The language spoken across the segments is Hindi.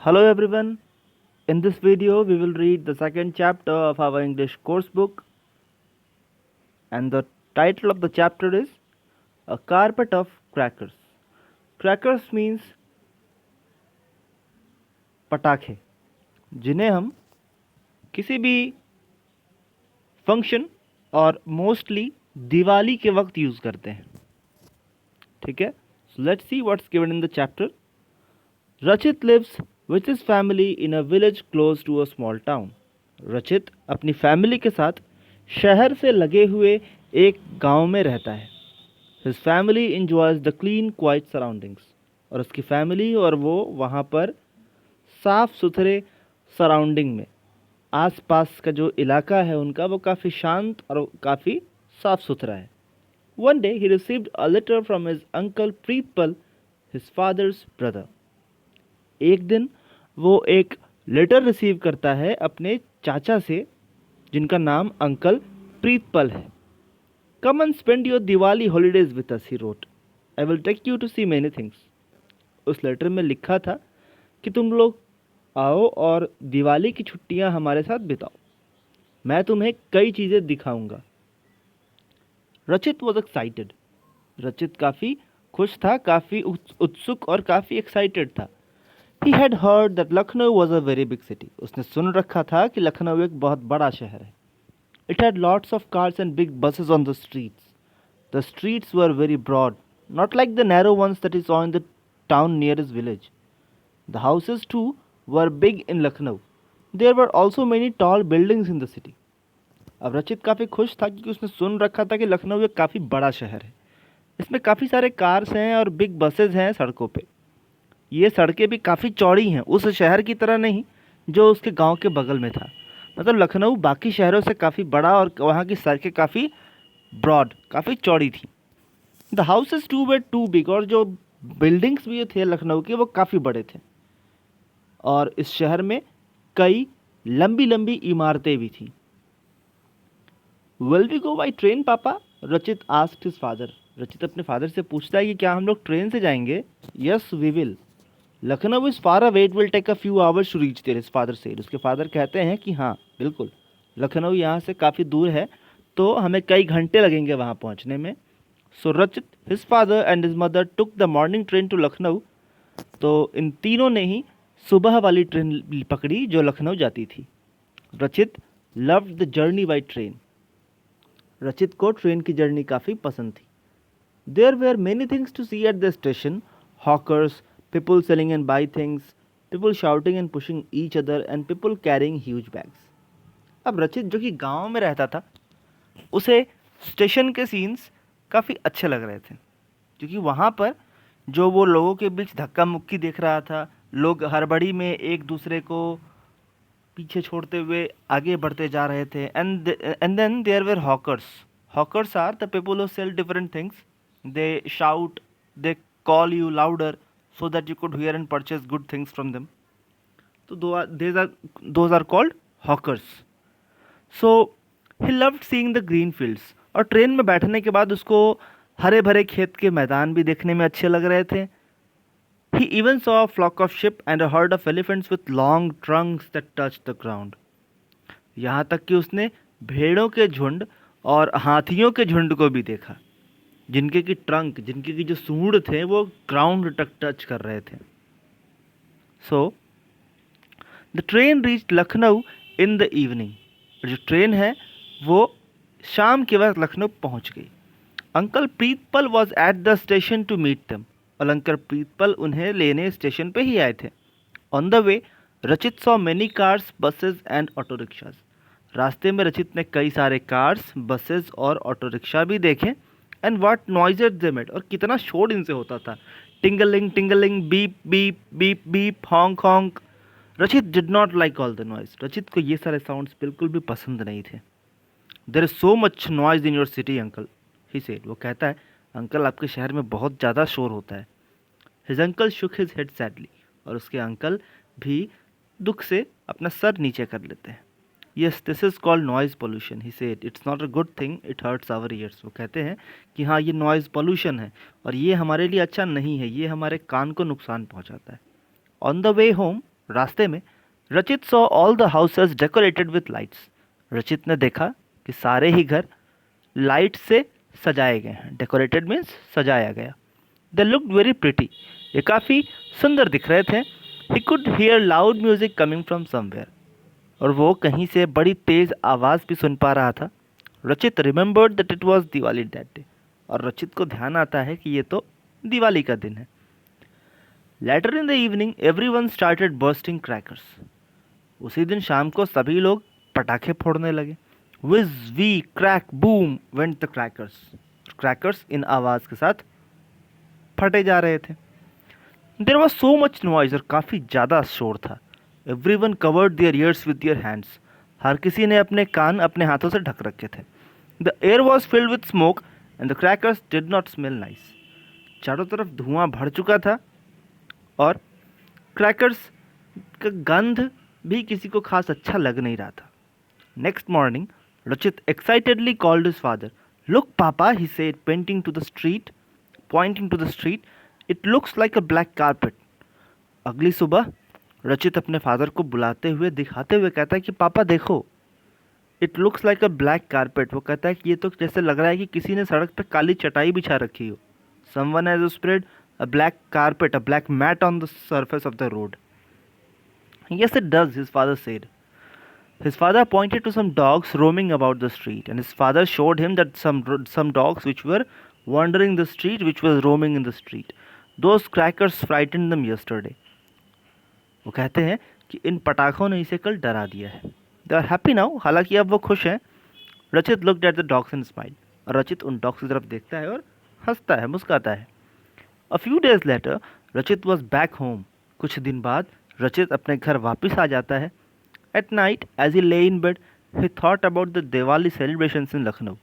Hello everyone. In this video, we will read the second chapter of our English course book, and the title of the chapter is A Carpet of Crackers. Crackers means पटाखे, जिन्हें हम किसी भी फंक्शन और मोस्टली दिवाली के वक्त यूज़ करते हैं. ठीक है. So let's see what's given in the chapter. Rachit lives with his family in a village close to a small town. रचित अपनी फैमिली के साथ शहर से लगे हुए एक गांव में रहता है. His family enjoys the clean, quiet surroundings. और उसकी फैमिली और वो वहाँ पर साफ सुथरे सराउंडिंग में, आसपास का जो इलाका है उनका, वो काफ़ी शांत और काफ़ी साफ सुथरा है. One day he received a letter from his uncle Preetpal, his father's brother. एक दिन वो एक लेटर रिसीव करता है अपने चाचा से, जिनका नाम अंकल प्रीतपल है. Come and spend your Diwali holidays with us, he wrote. I will take you to see many things. उस लेटर में लिखा था कि तुम लोग आओ और दिवाली की छुट्टियां हमारे साथ बिताओ, मैं तुम्हें कई चीज़ें दिखाऊंगा. रचित वॉज एक्साइटेड. रचित काफ़ी खुश था, काफ़ी उत्सुक और काफ़ी एक्साइटेड था. He had heard that Lucknow was a very big city. उसने सुन रखा था कि लखनऊ एक बहुत बड़ा शहर है. It had lots of cars and big buses on the streets. The streets were very broad, not like the narrow ones that he saw in the town near his village. The houses too were big in Lucknow. There were also many tall buildings in the city. अब रचित काफ़ी खुश था क्योंकि उसने सुन रखा था कि लखनऊ एक काफ़ी बड़ा शहर है. इसमें काफ़ी सारे कार्स हैं और बिग बसेज हैं सड़कों पे. ये सड़कें भी काफ़ी चौड़ी हैं, उस शहर की तरह नहीं जो उसके गांव के बगल में था. मतलब लखनऊ बाकी शहरों से काफ़ी बड़ा और वहाँ की सड़कें काफ़ी ब्रॉड, काफ़ी चौड़ी थी. The houses too were too big. और जो बिल्डिंग्स भी थे लखनऊ के, वो काफ़ी बड़े थे. और इस शहर में कई लंबी लंबी इमारतें भी थी. Will we go by train पापा, रचित आस्क्ड हिज फादर. रचित अपने फादर से पूछता है कि क्या हम लोग ट्रेन से जाएंगे. Yes we will. Lucknow is far away, it will take a few hours to reach there, his father said. उसके फादर कहते हैं कि हाँ बिल्कुल, लखनऊ यहाँ से काफ़ी दूर है, तो हमें कई घंटे लगेंगे वहाँ पहुँचने में. So Rachit, his father and his mother took the morning train to Lucknow. तो इन तीनों ने ही सुबह वाली ट्रेन पकड़ी जो लखनऊ जाती थी. Rachit loved the journey by train. Rachit को ट्रेन की जर्नी काफ़ी पसंद थी. There were many things to see at the station. Hawkers, people selling and buy things, people shouting and pushing each other, and people carrying huge bags. अब रचित जो कि गांव में रहता था, उसे स्टेशन के सीन्स काफ़ी अच्छे लग रहे थे, क्योंकि वहाँ पर जो वो लोगों के बीच धक्का मुक्की देख रहा था, लोग हड़बड़ी में एक दूसरे को पीछे छोड़ते हुए आगे बढ़ते जा रहे थे. And then there were hawkers. Hawkers are the people who sell different things. They shout, they call you louder so that you could hear and purchase good things from them. So those are called hawkers. So he loved seeing the green fields. और ट्रेन में बैठने के बाद उसको हरे भरे खेत के मैदान भी देखने में अच्छे लग रहे थे. He even saw a flock of sheep and a herd of elephants with long trunks that touched the ground. यहाँ तक कि उसने भेड़ों के झुंड और हाथियों के झुंड को भी देखा, जिनके की ट्रंक, जिनके की जो सूंड थे, वो ग्राउंड तक टच कर रहे थे. So the train reach Lucknow in the evening. जो ट्रेन है वो शाम के वक्त लखनऊ पहुंच गई. Uncle Pritpal was at the station to meet them. और अंकल प्रीतपल उन्हें लेने स्टेशन पे ही आए थे. On the way Rachit saw many cars, buses and auto rickshaws. रास्ते में रचित ने कई सारे कार्स, बसेज और ऑटो रिक्शा भी देखे. And what noises they made. और कितना शोर इनसे होता था. Tingling tingling, beep beep beep beep, honk honk. Rachit did not like all the noise. Rachit को ये सारे साउंड्स बिल्कुल भी पसंद नहीं थे. There is so much noise in your city uncle, he said. वो कहता है, अंकल आपके शहर में बहुत ज़्यादा शोर होता है. His uncle shook his head sadly. और उसके अंकल भी दुख से अपना सर नीचे कर लेते हैं. Yes this is called noise pollution, he said. It's not a good thing, it hurts our ears. वो कहते हैं कि हाँ ये नॉइज़ पोल्यूशन है और ये हमारे लिए अच्छा नहीं है, ये हमारे कान को नुकसान पहुंचाता है. ऑन द वे होम रास्ते में रचित saw all the houses decorated with lights. रचित ने देखा कि सारे ही घर लाइट से सजाए गए हैं। डेकोरेटेड मीन्स सजाया गया। दे लुक्ड वेरी प्रिटी, ये काफ़ी सुंदर दिख रहे थे। He could hear loud music coming from somewhere, और वो कहीं से बड़ी तेज आवाज़ भी सुन पा रहा था। रचित remembered that it was Diwali that day, और रचित को ध्यान आता है कि ये तो दिवाली का दिन है। Later in the evening everyone started bursting crackers. उसी दिन शाम को सभी लोग पटाखे फोड़ने लगे। Whizz whee crack boom went the crackers. Crackers इन आवाज़ के साथ फटे जा रहे थे। There was so much noise, और काफ़ी ज़्यादा शोर था। Everyone covered their ears with their hands. हर किसी ने अपने कान अपने हाथों से ढक रखे थे। The air was filled with smoke and the crackers did not smell nice. चारों तरफ धुआं भर चुका था और क्रैकर्स का गंध भी किसी को खास अच्छा लग नहीं रहा था। Next morning Rachit excitedly called his father. Look papa, he said, pointing to the street, it looks like a black carpet. अगली सुबह रचित अपने फादर को बुलाते हुए दिखाते हुए कहता है कि पापा देखो, it looks like a black carpet. वो कहता है कि ये तो जैसे लग रहा है कि किसी ने सड़क पे काली चटाई बिछा रखी हो। Someone has spread a black carpet, a black matte on the surface of the road. Yes, it does, his father said. His father pointed to some dogs roaming about the street, and his father showed him that some dogs which were wandering the street, which was roaming in the street. Those crackers frightened them yesterday. वो कहते हैं कि इन पटाखों ने इसे कल डरा दिया है। They are happy now, हालांकि अब वो खुश हैं। रचित looked at the dogs and smiled. और रचित उन डॉग्स की तरफ देखता है और हंसता है, मुस्कुराता है। A few days later, रचित was back home. कुछ दिन बाद रचित अपने घर वापस आ जाता है। At night, as he lay in bed, he thought about the Diwali celebrations in Lucknow.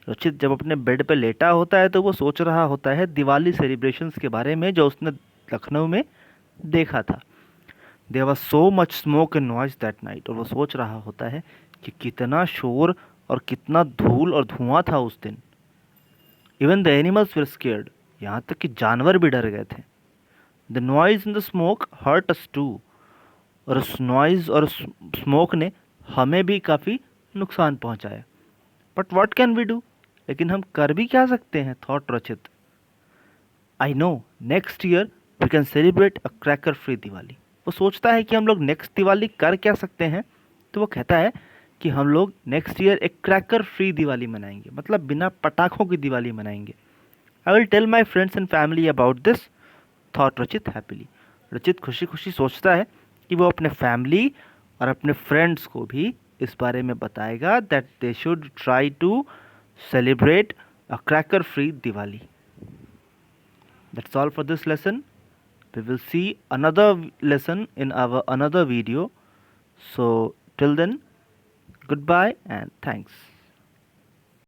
रचित जब अपने बेड पे लेटा होता है तो वो सोच रहा होता है दिवाली सेलिब्रेशंस के बारे में जो उसने लखनऊ में देखा था। There was so much smoke and noise that night. और वो सोच रहा होता है कि कितना शोर और कितना धूल और धुआं था उस दिन। Even the animals were scared. यहाँ तक कि जानवर भी डर गए थे। The noise and the smoke hurt us too. और उस नॉइज़ और स्मोक ने हमें भी काफ़ी नुकसान पहुंचाया। But what can we do, लेकिन हम कर भी क्या सकते हैं, thought Rachit. I know next year we can celebrate a cracker free Diwali. वो सोचता है कि हम लोग नेक्स्ट दिवाली कर क्या सकते हैं, तो वो कहता है कि हम लोग नेक्स्ट ईयर एक क्रैकर फ्री दिवाली मनाएंगे, मतलब बिना पटाखों की दिवाली मनाएंगे। I will tell my friends and family about this, thought Rachit happily. Rachit खुशी खुशी सोचता है कि वो अपने फैमिली और अपने फ्रेंड्स को भी इस बारे में बताएगा that they should try to celebrate a cracker free Diwali. That's all for this lesson. We will see another lesson in our another video. So till then, goodbye and thanks.